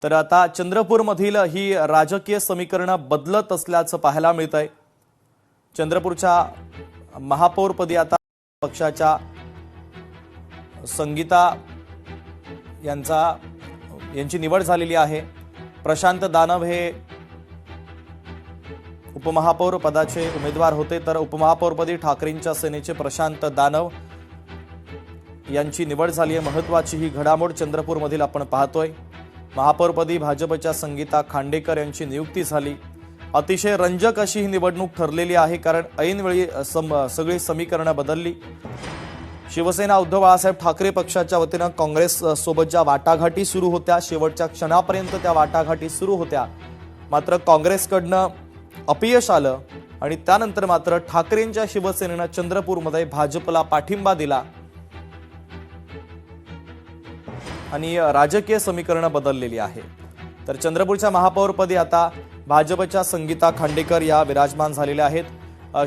तर आता चंद्रपूरमधील ही राजकीय समीकरणं बदलत असल्याचं पाहायला मिळतंय। चंद्रपूरच्या महापौरपदी आता पक्षाच्या संगीता यांची निवड झालेली आहे। प्रशांत दानव हे उपमहापौर पदाचे उमेदवार होते, तर उपमहापौरपदी ठाकरेंच्या सेनेचे प्रशांत दानव यांची निवड झाली आहे। महत्त्वाची ही घडामोड चंद्रपूरमधील आपण पाहतोय। महापौरपदी भाजपच्या संगीता खांडेकर यांची नियुक्ती झाली। अतिशय रंजक अशी ही निवडणूक ठरलेली आहे, कारण ऐनवेळी सगळी समीकरणं बदलली। शिवसेना उद्धव बाळासाहेब ठाकरे पक्षाच्या वतीनं काँग्रेस सोबत ज्या वाटाघाटी सुरू होत्या, शेवटच्या क्षणापर्यंत त्या वाटाघाटी सुरू होत्या, मात्र काँग्रेसकडनं अपयश आलं आणि त्यानंतर मात्र ठाकरेंच्या शिवसेनेनं चंद्रपूरमध्ये भाजपला पाठिंबा दिला आणि राजकीय समीकरणं बदललेली आहे। तर चंद्रपूरच्या महापौरपदी आता भाजपच्या संगीता खांडेकर या विराजमान झालेल्या आहेत।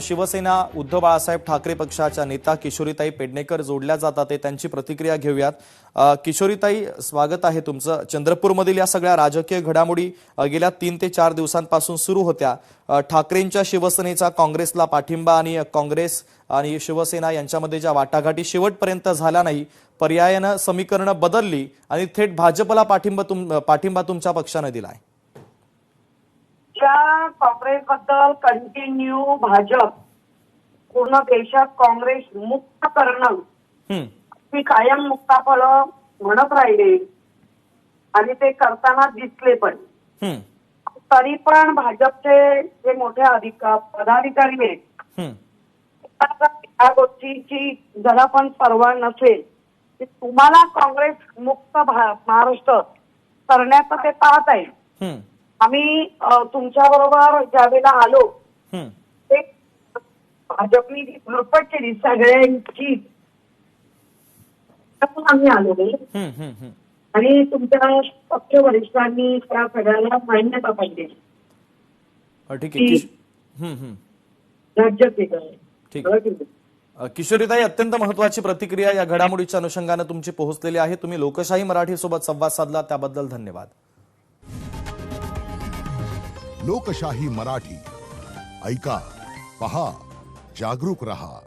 शिवसेना उद्धव बाळासाहेब ठाकरे पक्षाच्या नेता किशोरीताई पेडणेकर जोडल्या जातात, त्यांची प्रतिक्रिया घेऊयात। किशोरीताई, स्वागत आहे तुमचं। चंद्रपूरमधील या सगळ्या राजकीय घडामोडी गेल्या 3 ते 4 दिवसांपासून सुरू होत्या। ठाकरेंच्या शिवसेनेचा काँग्रेसला पाठिंबा आणि काँग्रेस आणि शिवसेना यांच्यामध्ये ज्या वाटाघाटी शेवटपर्यंत झाल्या नाही, पर्यायानं समीकरणं बदलली आणि थेट भाजपला पाठिंबा तुमच्या पक्षाने दिलाय। काँग्रेसबद्दल कंटिन्यू भाजप पूर्ण देशात काँग्रेस मुक्त करणं ही कायम मुक्ताफळ म्हणत राहिले आणि ते करताना दिसले पण। तरी पण भाजपचे जे मोठे पदाधिकारी आहेत या गोष्टीची जरा पण पर्वा नसेल की तुम्हाला काँग्रेस मुक्त महाराष्ट्र करण्याचं ते पाहत आहे। आम्ही तुमच्या बरोबर ज्यावेळेला आलो ते भाजपने जी धडपड केली सगळ्यांची, आम्ही आलो आणि तुमच्या पक्ष वरिष्ठांनी त्या सगळ्याला मान्यता पाहिजे। किशोरीताई, अत्यंत महत्त्वाची प्रतिक्रिया या घडामोडीच्या अनुषंगाने तुमची पोहोचलेली आहे। तुम्ही लोकशाही मराठी सोबत संवाद साधला त्याबद्दल धन्यवाद। लोकशाही मराठी ऐका, पहा, जागरूक रहा।